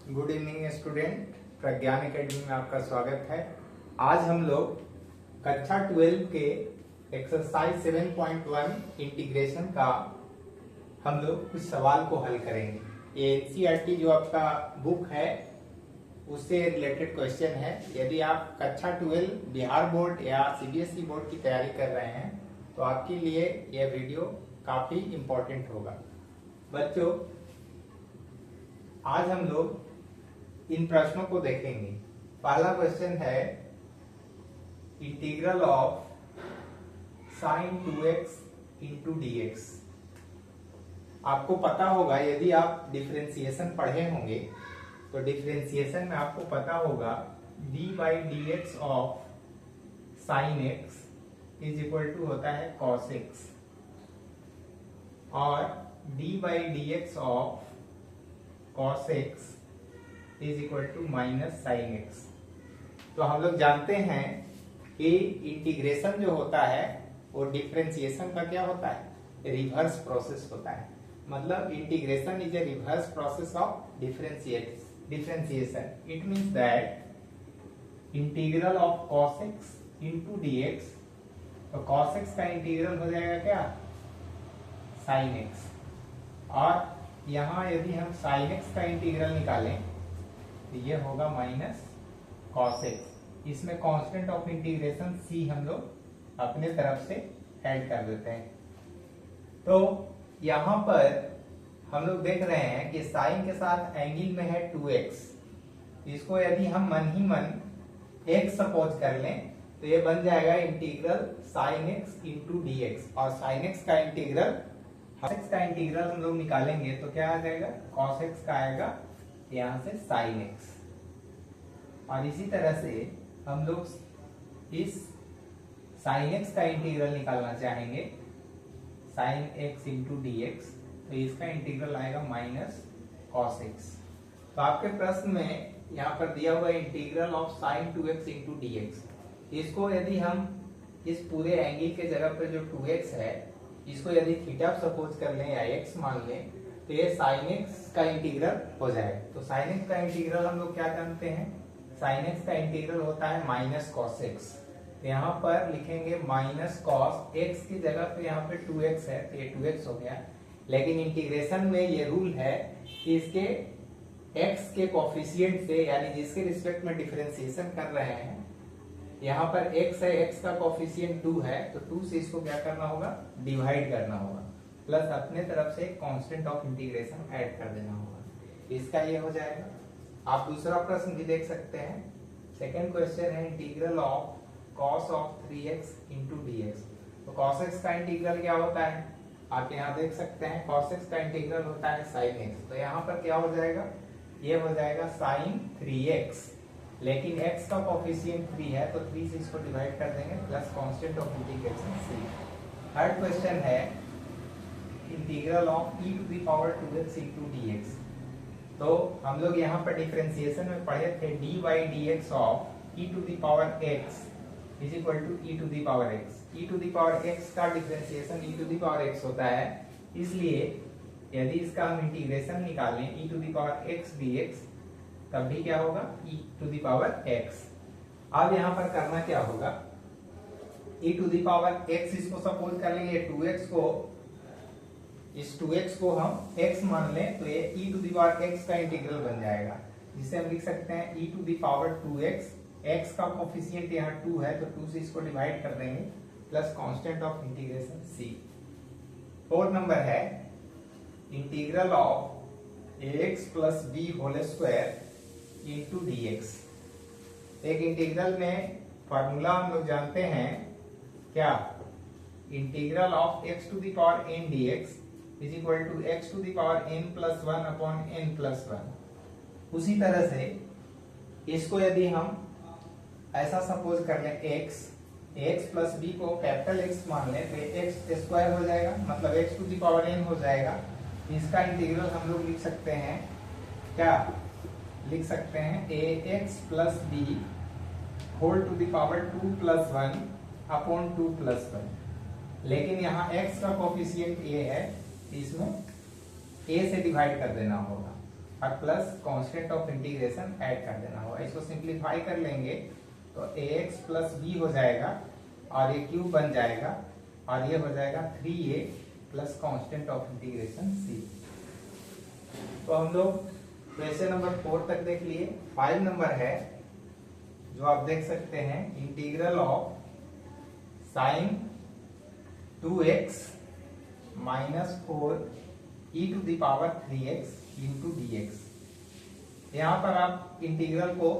Good evening student, प्रज्ञान academy में आपका स्वागत है। आज हम लोग कक्षा 12 के एक्सरसाइज 7.1 इंटीग्रेशन का हम लोग कुछ सवाल को हल करेंगे। ये एनसीईआरटी जो आपका बुक है उससे रिलेटेड क्वेश्चन है। यदि आप कक्षा 12 बिहार बोर्ड या सीबीएसई बोर्ड की तैयारी कर रहे हैं तो आपके लिए यह वीडियो काफी इम्पोर्टेंट होगा। बच्चों, आज हम लोग इन प्रश्नों को देखेंगे। पहला क्वेश्चन है integral of sine 2x into dx। आपको पता होगा, यदि आप डिफरेंशिएशन पढ़े होंगे तो डिफरेंशिएशन में आपको पता होगा dy dx of sine x is equal to होता है cos x और dy dx of cos x is equal to minus sine x. तो हम लोग जानते हैं कि इंटीग्रेशन जो होता है वो डिफरेंशिएशन का क्या होता है, रिवर्स प्रोसेस होता है। मतलब integration is a reverse process of differentiation. It means that integral of cos x into dx, तो cos x का इंटीग्रल हो जाएगा क्या, sin x। और यहां यदि हम sin x का इंटीग्रल निकालें तो ये होगा माइनस cos x। इसमें कांस्टेंट ऑफ इंटीग्रेशन c हम लोग अपने तरफ से ऐड कर देते हैं। तो यहां पर हम लोग देख रहे हैं कि साइन के साथ एंगल में है 2x। इसको यदि हम मन ही मन x सपोज कर लें तो ये बन जाएगा integral sin x into dx। और sin x का इंटीग्रल हम लोग निकालेंगे तो क्या आ जाएगा, cos x का आएगा यहां से sin x। और इसी तरह से हम लोग इस sin x का इंटीग्रल निकालना चाहेंगे, sin x इंटू dx, तो इसका इंटीग्रल आएगा माइनस cos x। तो आपके प्रश्न में यहाँ पर दिया हुआ integral of sin 2x into dx, इसको यदि हम इस पूरे एंगल के जगह पे जो 2x है इसको यदि थीटा सपोज कर लें या x मान लें तो ये sin x का इंटीग्रल हो जाएगा। तो sin x का इंटीग्रल हम लोग क्या जानते हैं, sin x का इंटीग्रल होता है माइनस cos x। तो यहाँ पर लिखेंगे माइनस cos x की जगह पे यहाँ पे 2x है तो ये 2x हो गया। लेकिन इंटीग्रेशन में ये रूल है कि इसके x के कोफिशिएंट से, यानी जिसके रिस्पेक्ट में डिफरेंशिएशन कर रहे हैं, यहाँ पर x है, x का कोफिशिएंट 2 है तो 2 से इसको क्या करना होगा, डिवाइड करना होगा, प्लस अपने तरफ से कांस्टेंट ऑफ इंटीग्रेशन ऐड कर देना होगा। इसका ये हो जाएगा। आप दूसरा प्रश्न भी देख सकते हैं। सेकंड क्वेश्चन है integral of cos of 3x into dx। तो cos x का इंटीग्रल क्या होता है, आप यहाँ देख सकते हैं cos x का इंटीग्रल होता है sin x। तो यहाँ पर क्या हो जाएगा, ये हो जाएगा sin 3x, लेकिन x का कोफिशिएंट 3 है तो 3 से इसको डिवाइड कर देंगे, plus constant of integration c। Third question है integral of e to the power 2x into dx। तो हम लोग यहाँ पर डिफरेंशिएशन में पढ़े थे dy dx of e to the power x is equal to e to the power x। e to the power x का differentiation e to the power x होता है, इसलिए यदि इसका हम इंटीग्रेशन निकालें e to the power x dx तब भी क्या होगा, e to the power x। अब यहाँ पर करना क्या होगा, e to the power x इसको सपोज कर लेंगे 2x को, इस 2x को हम x मान लें तो ये e to the power x का इंटीग्रल बन जाएगा, जिसे हम लिख सकते हैं e to the power 2x। x का कोफिशिएंट यहाँ 2 है तो 2 से इसको डिवाइड कर देंगे, plus constant of integration c। Fourth number है integral of ax plus b whole square into dx। एक इंटीग्रल में फॉर्मूला हम लोग जानते हैं क्या, integral of x to the power n dx is equal to x to the power n plus 1 upon n plus 1। उसी तरह से इसको यदि हम ऐसा सपोज कर लें x प्लस b को कैपिटल X मान लें तो x स्क्वायर हो जाएगा, मतलब x to the power n हो जाएगा। इसका इंटीग्रल हम लोग लिख सकते हैं क्या, लिख सकते हैं ax plus b whole to the power 2 plus 1 upon 2 plus 1। लेकिन यहाँ x का कोफिशिएंट a है, इसमें a से डिवाइड कर देना होगा। और plus constant of integration add कर देना होगा। इसको सिंप्लीफाई कर लेंगे तो ax प्लस बी हो जाएगा और ये क्यूब बन जाएगा और ये हो जाएगा 3a plus constant of integration c। तो हम लोग क्वेश्चन नंबर 4 तक देख लिए। 5 नंबर है जो आप देख सकते हैं, integral of sine 2x minus 4 e to the power 3x into dx। यहाँ पर आप इंटीग्रल को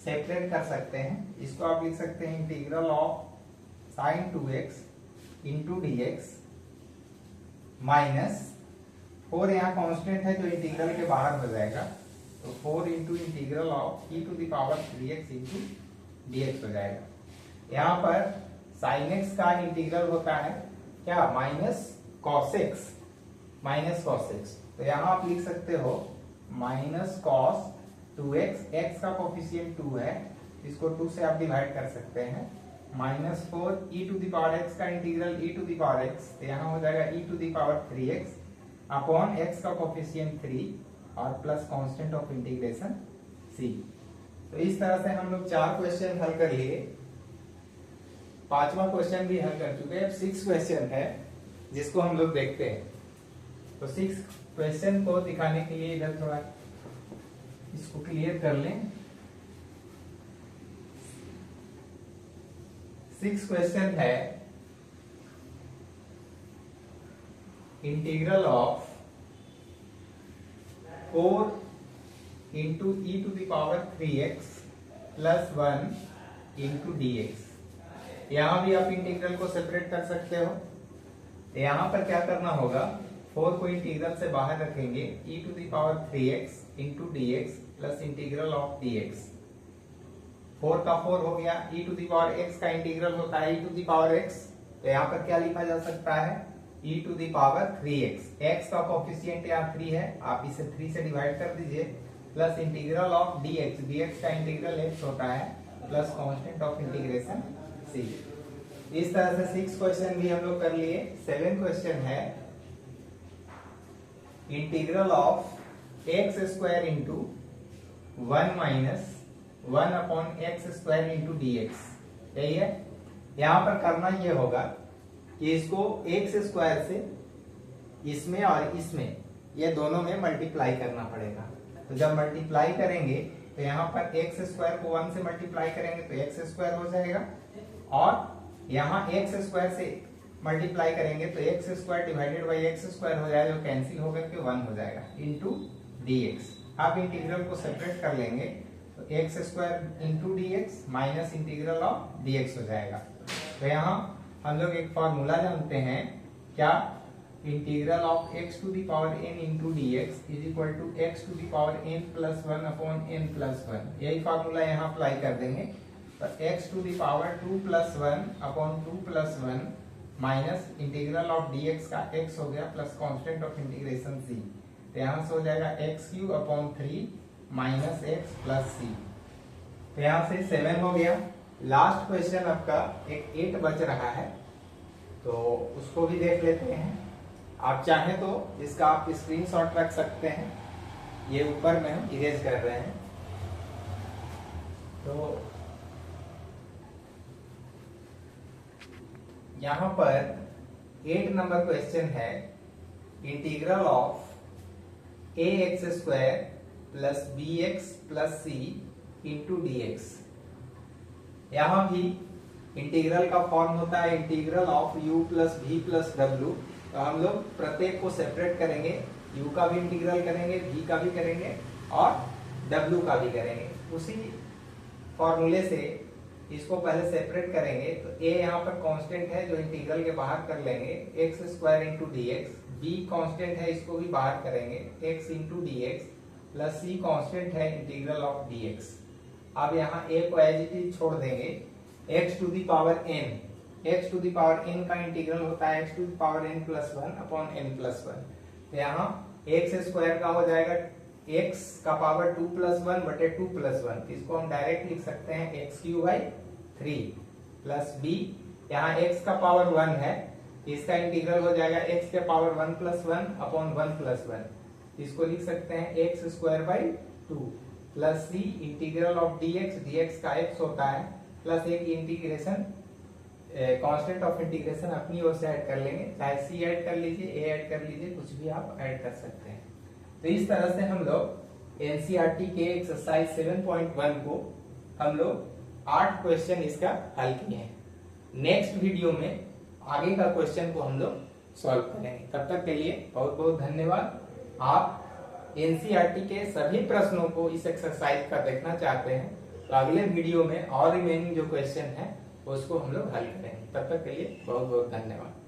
सेपरेट कर सकते हैं। इसको आप लिख सकते हैं integral of sine 2x into dx minus 4, यहाँ कांस्टेंट है जो इंटीग्रल के बाहर हो जाएगा, तो 4 into integral of e to the power 3x into dx हो जाएगा। यहाँ पर साइन x का इंटीग्रल होता है क्या, माइनस कॉस x, तो यहाँ आप लिख सकते हो माइनस कॉस 2x, x का कोफिशिएंट 2 है, इसको 2 से आप डिवाइड कर सकते हैं, minus 4 e to the power x का integral e to the power x, तो यहाँ हो जाएगा e to the power 3x upon x का कोफिशिएंट 3 और plus constant of integration c। तो इस तरह से हम लोग 4 क्वेश्चन हल कर लिए, 5वां क्वेश्चन भी हल कर चुके हैं। अब 6 क्वेश्चन है जिसको हम लोग देखते हैं। तो 6 क्वेश्चन को दिखाने के लिए इधर थोड़ा इसको क्लियर कर लें। 6 क्वेश्चन है integral of 4 into e to the power 3x plus 1 into dx। यहां भी आप इंटीग्रल को सेपरेट कर सकते हो। यहां पर क्या करना होगा, 4 को इंटीग्रल से बाहर रखेंगे, e to the power 3x into dx plus integral of dx। 4 का 4 हो गया, e to the power x का इंटीग्रल होता है e to the power x, तो यहाँ पर क्या लिखा जा सकता है, e to the power 3x, x का कोफिशिएंट यहाँ 3 है, आप इसे 3 से डिवाइड कर दीजिए, plus integral of dx, dx का इंटीग्रल x होता है, plus constant of integration c। इस तरह से 6 क्वेश्चन भी हम लोग कर लिए। 7 क्वेश्चन है integral of x square into 1 minus 1 upon x square into dx। यही है। यहां पर करना ये होगा कि इसको एक्स स्क्वायर से इसमें और इसमें, ये दोनों में मल्टीप्लाई करना पड़ेगा। तो जब मल्टीप्लाई करेंगे तो यहाँ पर एक्स स्क्वायर को 1 से मल्टीप्लाई करेंगे तो एक्स स्क्वायर हो जाएगा, और यहाँ एक्स स्क्वायर से मल्टीप्लाई करेंगे तो x square divided by x square हो जाएगा, जो कैंसिल हो करके 1 हो जाएगा, इंटू dx। आप इंटीग्रल को सेपरेट कर लेंगे तो x square into dx minus integral of dx हो जाएगा। तो यहाँ हम लोग एक फॉर्मूला जानते हैं क्या, integral of x to the power n into dx is equal to x to the power n plus 1 upon n plus 1। यही फॉर्मूला यहाँ अप्लाई कर देंगे, तो x to the power 2 plus 1 upon 2 plus 1 minus integral of dx का x हो गया plus constant of integration c। तो यहाँ से हो जाएगा x cube upon 3 minus x plus सी। तो यहाँ से 7 हो गया। लास्ट क्वेश्चन आपका एक 8 बच रहा है, तो उसको भी देख लेते हैं। आप चाहें तो इसका आप स्क्रीनशॉट रख सकते हैं, ये ऊपर में हम इरेज कर रहे हैं। तो यहाँ पर 8 नंबर क्वेश्चन है integral of a x square plus b x plus c into d x. यहां भी इंटीग्रल का फॉर्म होता है integral of u plus v plus w। तो हम लोग प्रत्येक को सेपरेट करेंगे, u का भी इंटीग्रल करेंगे, v का भी करेंगे और w का भी करेंगे। उसी फॉर्मूले से इसको पहले सेपरेट करेंगे। तो a यहाँ पर कांस्टेंट है जो इंटीग्रल के बाहर कर लेंगे, x square into d x, b constant है इसको भी बाहर करेंगे, x into d x plus c constant है इंटीग्रल ऑफ dx। अब यहाँ a को एज इट इज छोड़ देंगे, x to the power n, x to the power n का इंटीग्रल होता है x to the power n plus 1 upon n plus 1। तो यहाँ x स्क्वायर का हो जाएगा x का पावर 2 प्लस 1 बटे 2 प्लस 1। इसको हम डायरेक्ट लिख सकते हैं x Q by 3 plus b, यहाँ x का पावर 1 है, इसका इंटीग्रल हो जाएगा x के पावर 1 प्लस 1 अपॉन 1 प्लस 1। इसको लिख सकते हैं x square by 2 plus c integral of dx, dx का x होता है, प्लस एक इंटीग्रेशन कांस्टेंट ऑफ इंटीग्रेशन अपनी ओर से ऐड कर लेंगे, चाहे सी ऐड कर लीजिए, ए ऐड कर लीजिए, कुछ भी आप ऐड कर सकते हैं। तो इस तरह से हम लोग एनसीईआरटी के एक्सरसाइज 7.1 को हम लोग 8 क्वेश्चन इसका हल किए हैं। नेक्स्ट वीडियो में आगे का क्वेश्चन को हम लोग सॉल्व करेंगे। तब तक के लिए बहुत बहुत धन्यवाद। आप एनसीईआरटी के सभी प्रश्नों को इस एक्सरसाइज का देखना चाहते हैं तो अगले वीडियो में और रिमेनिंग जो क्वेश्चन है उसको हम लोग हल करेंगे। तब तक के लिए बहुत बहुत धन्यवाद।